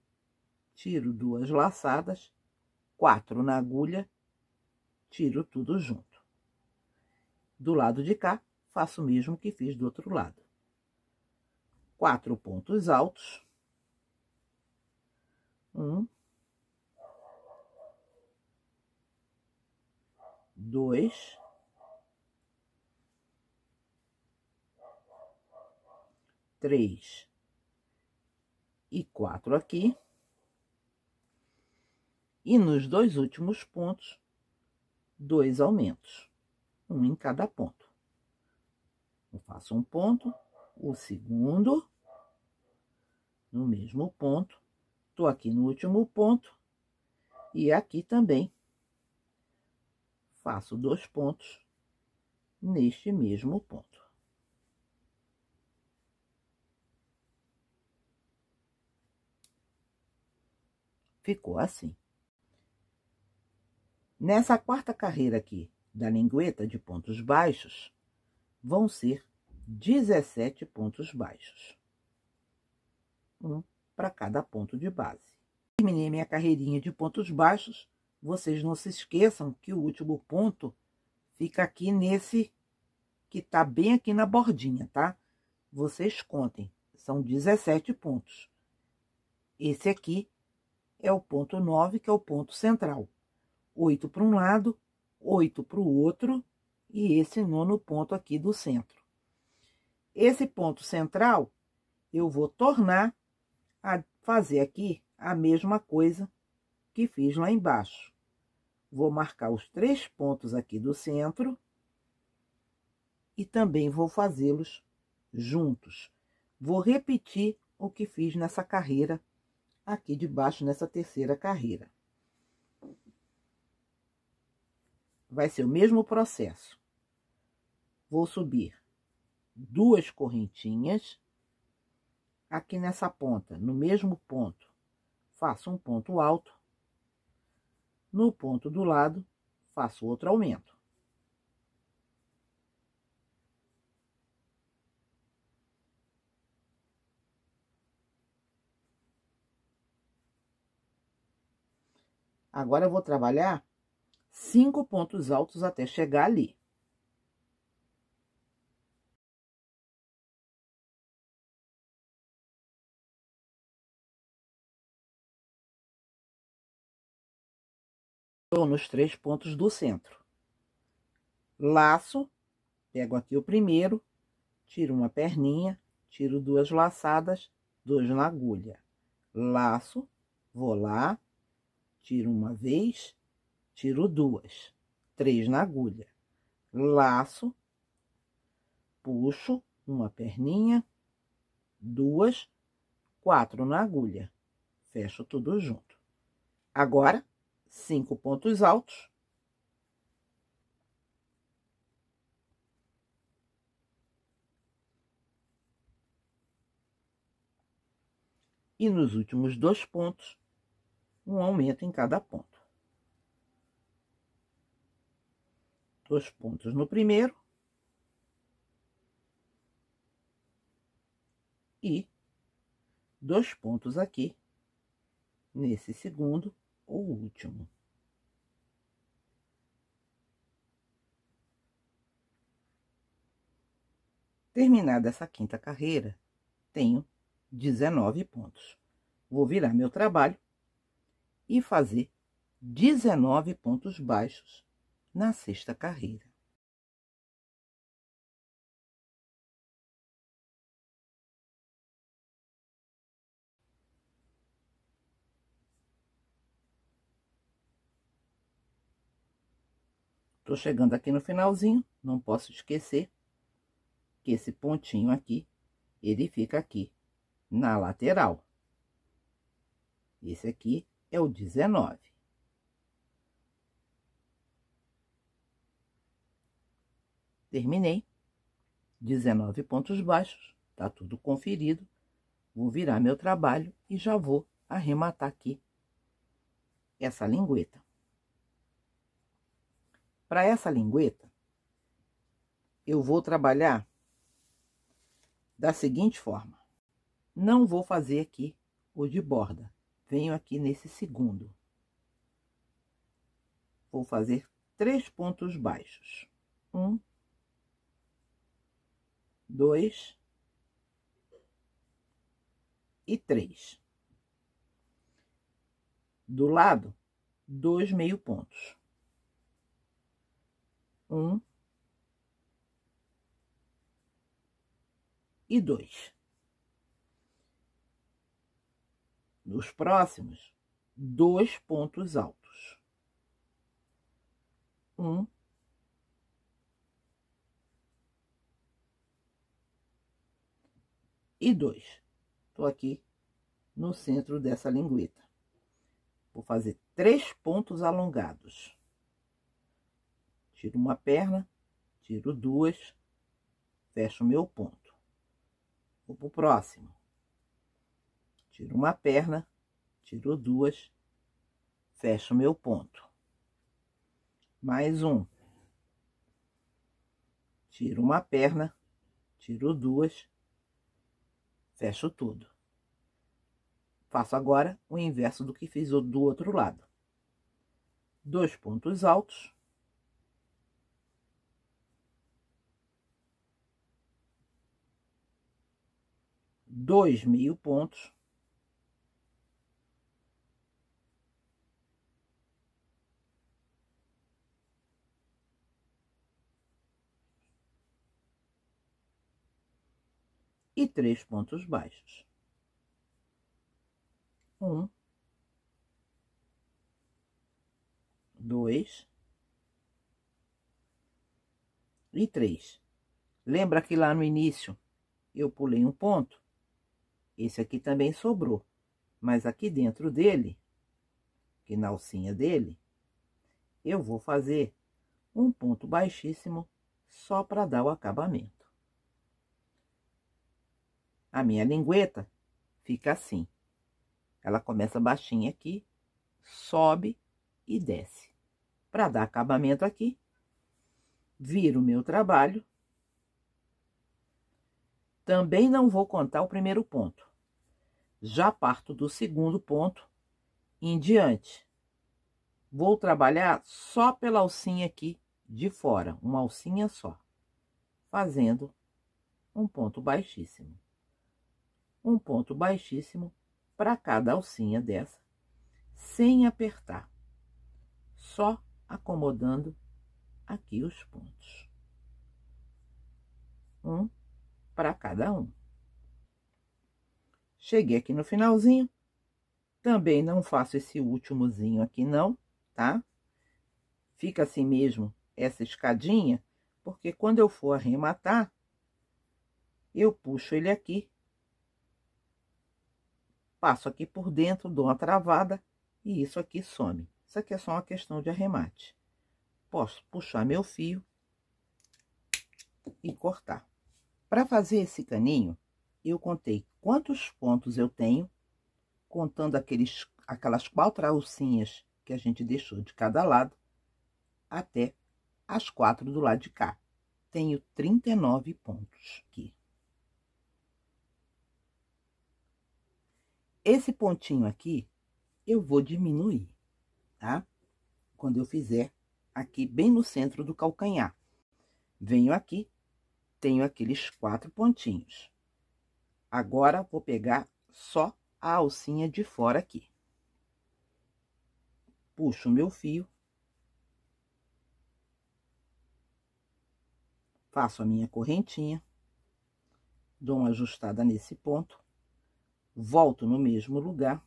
tiro 2 laçadas, 4 na agulha, tiro tudo junto. Do lado de cá, faço o mesmo que fiz do outro lado. 4 pontos altos. 1, 2, 3 e 4 aqui. E nos 2 últimos pontos, 2 aumentos, um em cada ponto. Eu faço um ponto, o segundo, no mesmo ponto, tô aqui no último ponto, e aqui também faço 2 pontos neste mesmo ponto. Ficou assim. Nessa 4ª carreira aqui da lingueta de pontos baixos, vão ser 17 pontos baixos. Um para cada ponto de base. Terminei minha carreirinha de pontos baixos. Vocês não se esqueçam que o último ponto fica aqui nesse, que tá bem aqui na bordinha, tá? Vocês contem, são 17 pontos. Esse aqui é o ponto 9, que é o ponto central. 8 para um lado, 8 para o outro, e esse 9º ponto aqui do centro. Esse ponto central, eu vou tornar a fazer aqui a mesma coisa que fiz lá embaixo. Vou marcar os 3 pontos aqui do centro e também vou fazê-los juntos. Vou repetir o que fiz nessa carreira aqui de baixo, nessa 3ª carreira. Vai ser o mesmo processo. Vou subir 2 correntinhas. Aqui nessa ponta, no mesmo ponto, faço um ponto alto. No ponto do lado, faço outro aumento. Agora eu vou trabalhar 5 pontos altos até chegar ali. Estou nos 3 pontos do centro. Laço, pego aqui o primeiro, tiro uma perninha, tiro 2 laçadas, 2 na agulha. Laço, vou lá, tiro uma vez, tiro 2, 3 na agulha. Laço, puxo uma perninha, 2, 4 na agulha. Fecho tudo junto. Agora, 5 pontos altos. E nos últimos 2 pontos, um aumento em cada ponto. 2 pontos no primeiro e 2 pontos aqui nesse segundo ou último. Terminada essa quinta carreira, tenho 19 pontos. Vou virar meu trabalho e fazer 19 pontos baixos na sexta carreira. Tô chegando aqui no finalzinho, não posso esquecer que esse pontinho aqui, ele fica aqui na lateral. Esse aqui é o 19. Terminei. 19 pontos baixos, tá tudo conferido. Vou virar meu trabalho e já vou arrematar aqui essa lingueta. Para essa lingueta, eu vou trabalhar da seguinte forma. Não vou fazer aqui o de borda. Venho aqui nesse segundo. Vou fazer 3 pontos baixos. 1, 2 e 3. Do lado, 2 meio pontos. 1 e 2. Nos próximos, 2 pontos altos. 1 e 2. Tô aqui no centro dessa lingueta. Vou fazer 3 pontos alongados. Tiro uma perna, tiro 2, fecho meu ponto. Vou pro próximo. Tiro uma perna, tiro 2, fecho meu ponto. Mais um. Tiro uma perna, tiro 2, fecho tudo. Faço agora o inverso do que fiz do outro lado. 2 pontos altos. 2 meio pontos. E 3 pontos baixos. 1, 2 e 3. Lembra que lá no início eu pulei um ponto? Esse aqui também sobrou, mas aqui dentro dele, aqui na alcinha dele, eu vou fazer um ponto baixíssimo só para dar o acabamento. A minha lingueta fica assim. Ela começa baixinha aqui, sobe e desce. Para dar acabamento aqui, viro o meu trabalho. Também não vou contar o primeiro ponto. Já parto do segundo ponto em diante. Vou trabalhar só pela alcinha aqui de fora, uma alcinha só, fazendo um ponto baixíssimo. Um ponto baixíssimo para cada alcinha dessa, sem apertar, só acomodando aqui os pontos. Um para cada um. Cheguei aqui no finalzinho, também não faço esse últimozinho aqui não, tá? Fica assim mesmo essa escadinha, porque quando eu for arrematar, eu puxo ele aqui, passo aqui por dentro, dou uma travada e isso aqui some. Isso aqui é só uma questão de arremate. Posso puxar meu fio e cortar. Para fazer esse caninho, eu contei quantos pontos eu tenho, contando aquelas 4 alcinhas que a gente deixou de cada lado, até as 4 do lado de cá. Tenho 39 pontos aqui. Esse pontinho aqui, eu vou diminuir, tá? Quando eu fizer aqui bem no centro do calcanhar. Venho aqui, tenho aqueles 4 pontinhos. Agora, vou pegar só a alcinha de fora aqui. Puxo o meu fio. Faço a minha correntinha. Dou uma ajustada nesse ponto. Volto no mesmo lugar.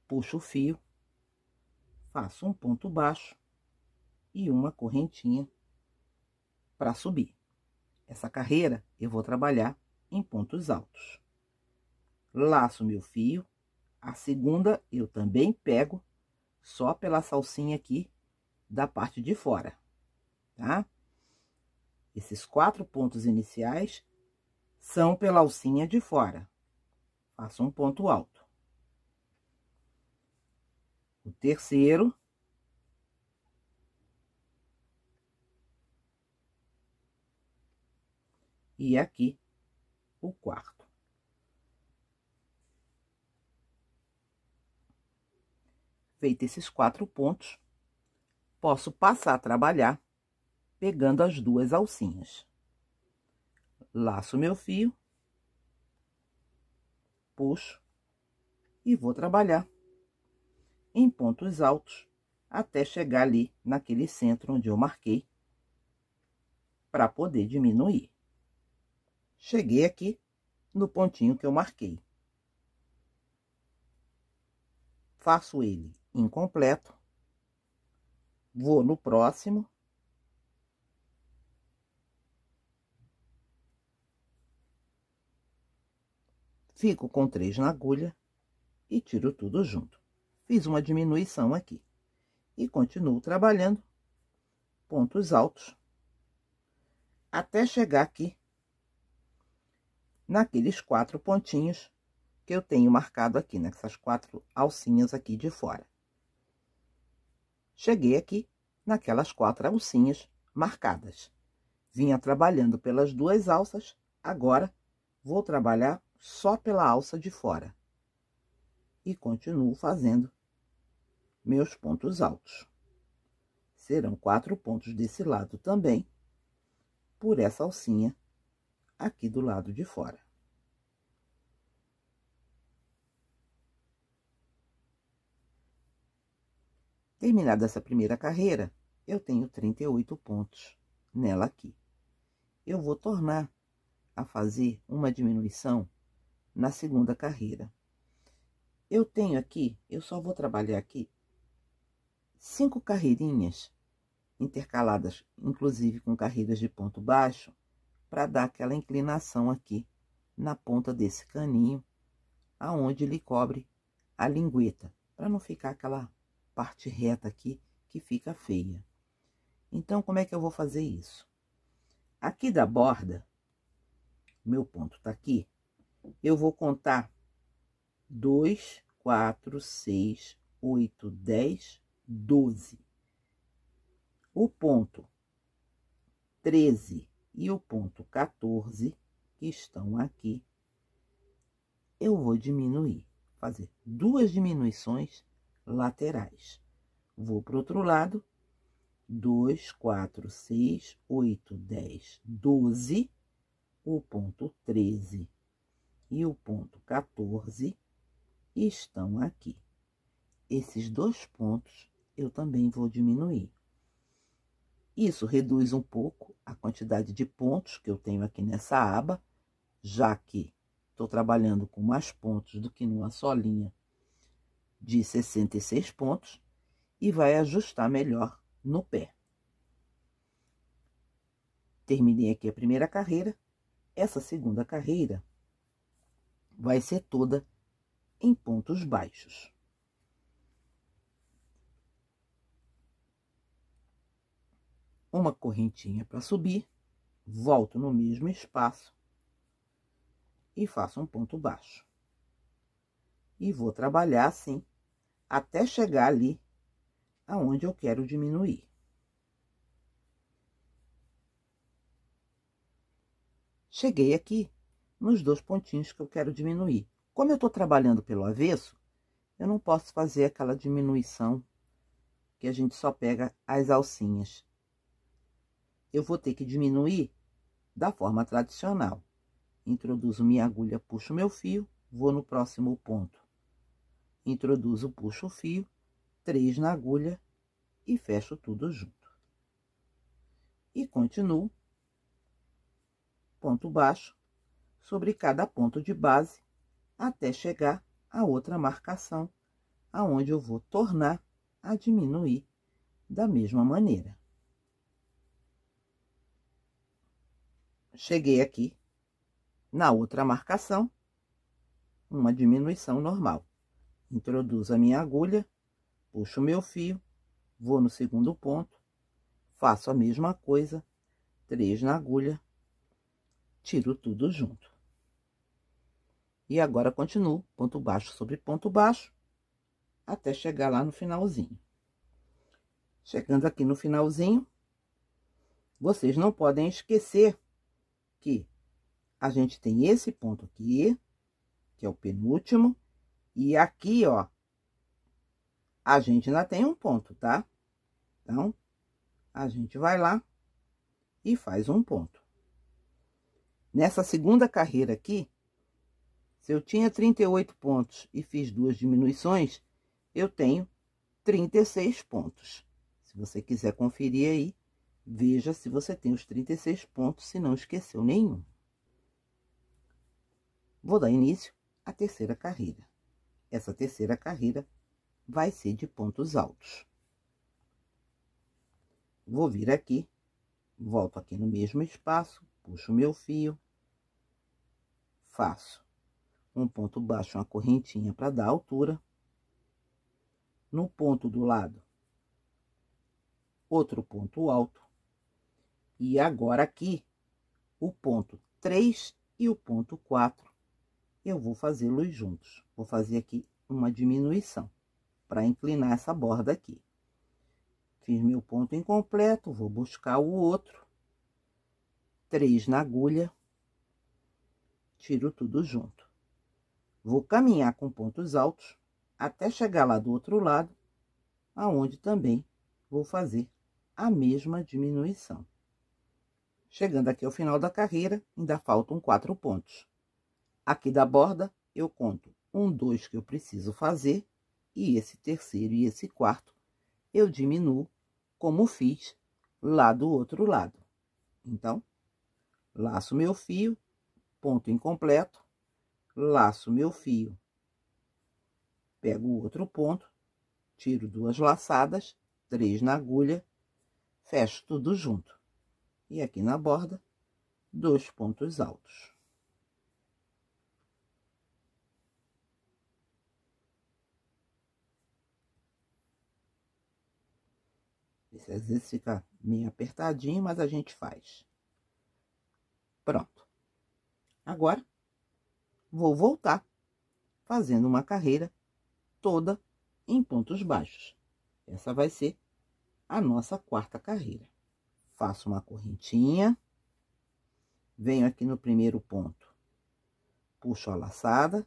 Puxo o fio. Faço um ponto baixo e uma correntinha para subir. Essa carreira eu vou trabalhar em pontos altos. Laço meu fio. A segunda eu também pego só pela salsinha aqui da parte de fora, tá? Esses 4 pontos iniciais são pela alcinha de fora. Faço um ponto alto. O terceiro. E aqui o quarto. Feito esses 4 pontos, posso passar a trabalhar pegando as 2 alcinhas. Laço meu fio, puxo e vou trabalhar em pontos altos até chegar ali naquele centro onde eu marquei para poder diminuir. Cheguei aqui no pontinho que eu marquei. Faço ele incompleto. Vou no próximo. Fico com 3 na agulha e tiro tudo junto. Fiz uma diminuição aqui. E continuo trabalhando pontos altos até chegar aqui naqueles 4 pontinhos que eu tenho marcado aqui, nessas 4 alcinhas aqui de fora. Cheguei aqui naquelas 4 alcinhas marcadas. Vinha trabalhando pelas 2 alças, agora vou trabalhar só pela alça de fora. E continuo fazendo meus pontos altos. Serão 4 pontos desse lado também, por essa alcinha aqui do lado de fora. Terminada essa primeira carreira, eu tenho 38 pontos nela aqui. Eu vou tornar a fazer uma diminuição na segunda carreira. Eu tenho aqui, eu só vou trabalhar aqui 5 carreirinhas intercaladas, inclusive com carreiras de ponto baixo, para dar aquela inclinação aqui na ponta desse caninho, aonde ele cobre a lingueta, para não ficar aquela parte reta aqui que fica feia. Então, como é que eu vou fazer isso? Aqui da borda, meu ponto tá aqui, eu vou contar 2, 4, 6, 8, 10, 12. O ponto 13 e o ponto 14, que estão aqui, eu vou diminuir, fazer 2 diminuições laterais. Vou para o outro lado, 2, 4, 6, 8, 10, 12, o ponto 13 e o ponto 14 estão aqui. Esses 2 pontos eu também vou diminuir. Isso reduz um pouco a quantidade de pontos que eu tenho aqui nessa aba, já que estou trabalhando com mais pontos do que numa só linha de 66 pontos, e vai ajustar melhor no pé. Terminei aqui a primeira carreira. Essa segunda carreira vai ser toda em pontos baixos. uma correntinha para subir, volto no mesmo espaço e faço um ponto baixo. E vou trabalhar assim até chegar ali aonde eu quero diminuir. Cheguei aqui nos 2 pontinhos que eu quero diminuir. Como eu tô trabalhando pelo avesso, eu não posso fazer aquela diminuição que a gente só pega as alcinhas. Eu vou ter que diminuir da forma tradicional. Introduzo minha agulha, puxo meu fio, vou no próximo ponto. Introduzo, puxo o fio, 3 na agulha e fecho tudo junto. E continuo ponto baixo sobre cada ponto de base até chegar a outra marcação, aonde eu vou tornar a diminuir da mesma maneira. Cheguei aqui na outra marcação, uma diminuição normal. Introduzo a minha agulha, puxo meu fio, vou no segundo ponto, faço a mesma coisa, 3 na agulha, tiro tudo junto. E agora continuo ponto baixo sobre ponto baixo, até chegar lá no finalzinho. Chegando aqui no finalzinho, vocês não podem esquecer que a gente tem esse ponto aqui, que é o penúltimo, e aqui, ó, a gente ainda tem um ponto, tá? Então, a gente vai lá e faz um ponto. Nessa segunda carreira aqui, se eu tinha 38 pontos e fiz 2 diminuições, eu tenho 36 pontos. Se você quiser conferir aí, veja se você tem os 36 pontos, se não esqueceu nenhum. Vou dar início à terceira carreira. Essa terceira carreira vai ser de pontos altos. Vou vir aqui, volto aqui no mesmo espaço, puxo meu fio, faço um ponto baixo, uma correntinha para dar altura. No ponto do lado, outro ponto alto. E agora aqui, o ponto 3 e o ponto 4, eu vou fazê-los juntos. Vou fazer aqui uma diminuição para inclinar essa borda aqui. Fiz meu ponto incompleto, vou buscar o outro. 3 na agulha, tiro tudo junto. Vou caminhar com pontos altos até chegar lá do outro lado, aonde também vou fazer a mesma diminuição. Chegando aqui ao final da carreira, ainda faltam 4 pontos. Aqui da borda, eu conto 1, 2 que eu preciso fazer, e esse terceiro e esse quarto eu diminuo, como fiz lá do outro lado. Então, laço meu fio, ponto incompleto, laço meu fio, pego o outro ponto, tiro 2 laçadas, 3 na agulha, fecho tudo junto. E aqui na borda, 2 pontos altos. Esse às vezes fica meio apertadinho, mas a gente faz. Pronto. Agora, vou voltar fazendo uma carreira toda em pontos baixos. Essa vai ser a nossa quarta carreira. Faço uma correntinha, venho aqui no primeiro ponto, puxo a laçada,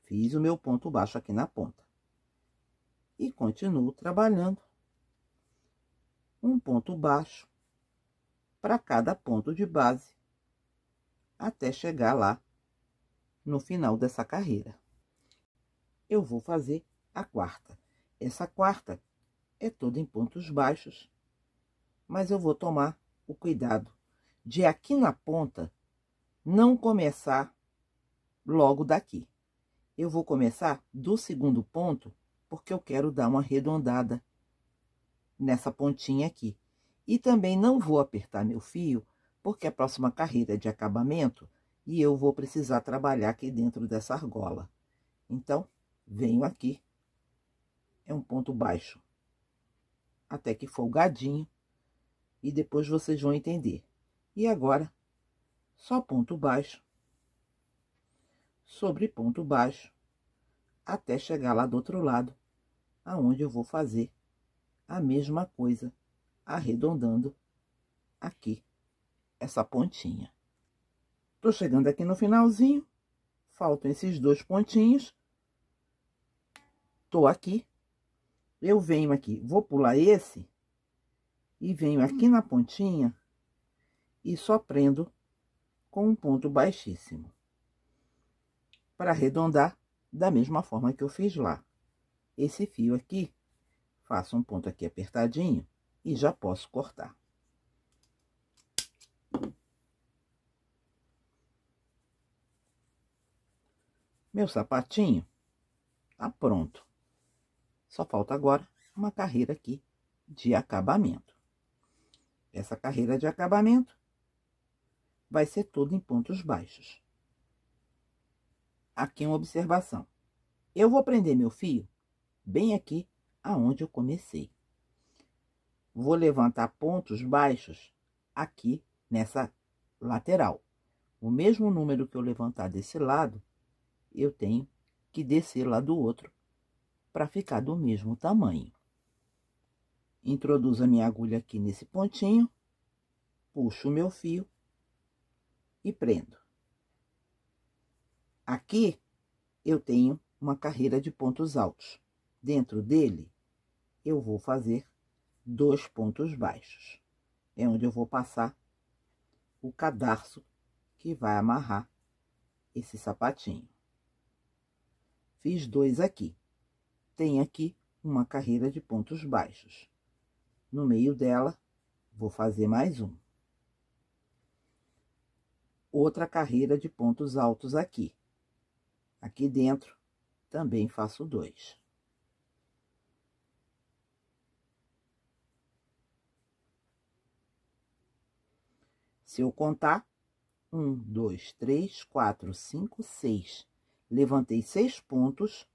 fiz o meu ponto baixo aqui na ponta. E continuo trabalhando um ponto baixo para cada ponto de base, até chegar lá no final dessa carreira. Eu vou fazer a quarta. Essa quarta é toda em pontos baixos, mas eu vou tomar o cuidado de aqui na ponta não começar logo daqui. Eu vou começar do segundo ponto, porque eu quero dar uma arredondada nessa pontinha aqui. E também não vou apertar meu fio, porque a próxima carreira é de acabamento e eu vou precisar trabalhar aqui dentro dessa argola. Então, venho aqui, é um ponto baixo, até que folgadinho, e depois vocês vão entender. E agora, só ponto baixo sobre ponto baixo, até chegar lá do outro lado, aonde eu vou fazer a mesma coisa, arredondando aqui essa pontinha. Tô chegando aqui no finalzinho, faltam esses 2 pontinhos. Tô aqui, eu venho aqui, vou pular esse e venho aqui na pontinha e só prendo com um ponto baixíssimo, para arredondar da mesma forma que eu fiz lá. Esse fio aqui, faço um ponto aqui apertadinho e já posso cortar. Meu sapatinho tá pronto. Só falta agora uma carreira aqui de acabamento. Essa carreira de acabamento vai ser toda em pontos baixos. Aqui uma observação. Eu vou prender meu fio bem aqui aonde eu comecei. Vou levantar pontos baixos aqui nessa lateral. O mesmo número que eu levantar desse lado, eu tenho que descer lá do outro para ficar do mesmo tamanho. Introduzo a minha agulha aqui nesse pontinho, puxo o meu fio e prendo. Aqui eu tenho uma carreira de pontos altos. Dentro dele, eu vou fazer 2 pontos baixos. É onde eu vou passar o cadarço que vai amarrar esse sapatinho. Fiz 2 aqui. Tem aqui uma carreira de pontos baixos. No meio dela, vou fazer mais um. Outra carreira de pontos altos aqui. Aqui dentro, também faço 2. Se eu contar, 1, 2, 3, 4, 5, 6. Levantei 6 pontos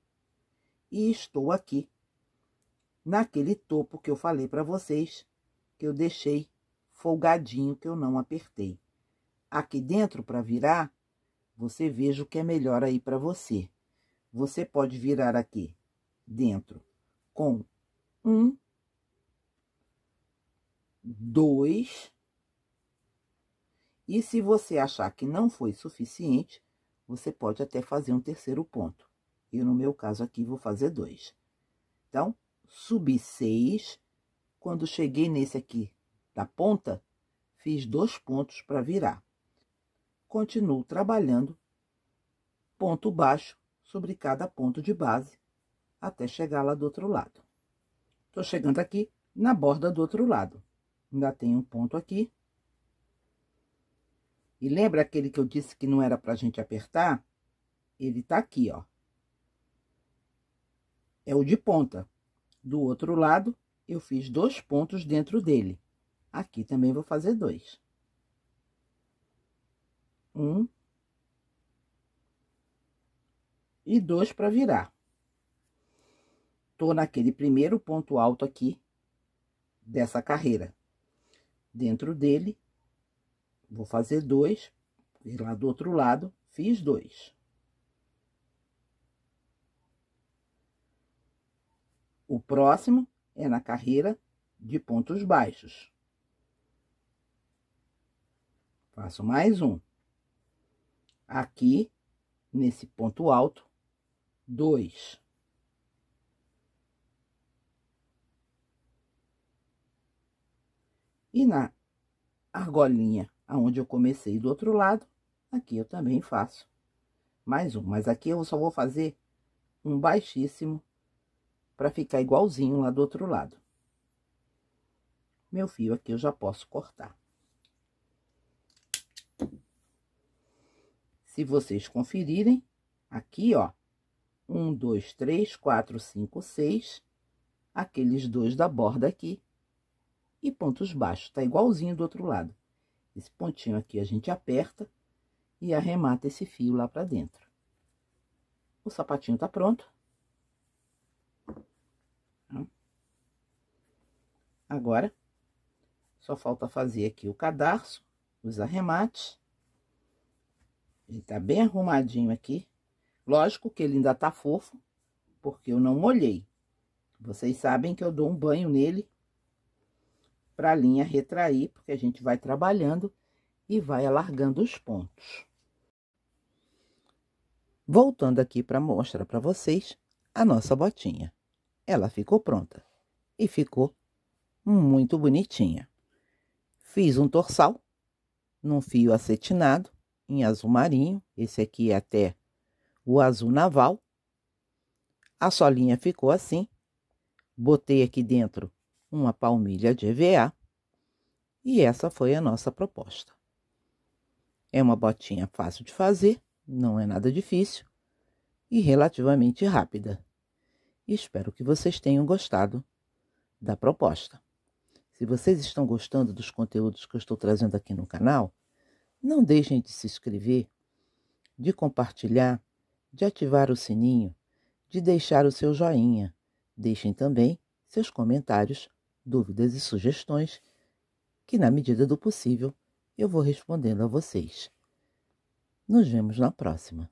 e estou aqui naquele topo que eu falei para vocês, que eu deixei folgadinho, que eu não apertei. Aqui dentro, para virar, você veja o que é melhor aí para você. Você pode virar aqui dentro com 1, 2, e se você achar que não foi suficiente, você pode até fazer um terceiro ponto. Eu, no meu caso aqui, vou fazer 2. Então, subi 6. Quando cheguei nesse aqui da ponta, fiz 2 pontos para virar. Continuo trabalhando ponto baixo sobre cada ponto de base, até chegar lá do outro lado. Tô chegando aqui na borda do outro lado. Ainda tem um ponto aqui. E lembra aquele que eu disse que não era pra gente apertar? Ele tá aqui, ó. É o de ponta. Do outro lado, eu fiz 2 pontos dentro dele. Aqui também vou fazer 2. 1 e 2 para virar. Tô naquele primeiro ponto alto aqui dessa carreira. Dentro dele, vou fazer 2, e lá do outro lado, fiz 2. O próximo é na carreira de pontos baixos. Faço mais um. Aqui, nesse ponto alto, 2. E na argolinha, aonde eu comecei do outro lado, aqui eu também faço mais um. Mas aqui eu só vou fazer um baixíssimo para ficar igualzinho lá do outro lado. Meu fio aqui eu já posso cortar. Se vocês conferirem, aqui, ó, 1, 2, 3, 4, 5, 6, aqueles 2 da borda aqui, e pontos baixos, tá igualzinho do outro lado. Esse pontinho aqui a gente aperta e arremata esse fio lá pra dentro. O sapatinho tá pronto. Agora, Só falta fazer aqui o cadarço, os arremates. Ele tá bem arrumadinho aqui. Lógico que ele ainda tá fofo, porque eu não molhei. Vocês sabem que eu dou um banho nele para a linha retrair, porque a gente vai trabalhando e vai alargando os pontos. Voltando aqui para mostrar para vocês a nossa botinha. Ela ficou pronta e ficou muito bonitinha. Fiz um torçal num fio acetinado em azul marinho. Esse aqui é até o azul naval. A solinha ficou assim. Botei aqui dentro uma palmilha de EVA. E essa foi a nossa proposta. É uma botinha fácil de fazer, não é nada difícil e relativamente rápida. Espero que vocês tenham gostado da proposta. Se vocês estão gostando dos conteúdos que eu estou trazendo aqui no canal, não deixem de se inscrever, de compartilhar, de ativar o sininho, de deixar o seu joinha. Deixem também seus comentários, dúvidas e sugestões, que na medida do possível eu vou respondendo a vocês. Nos vemos na próxima.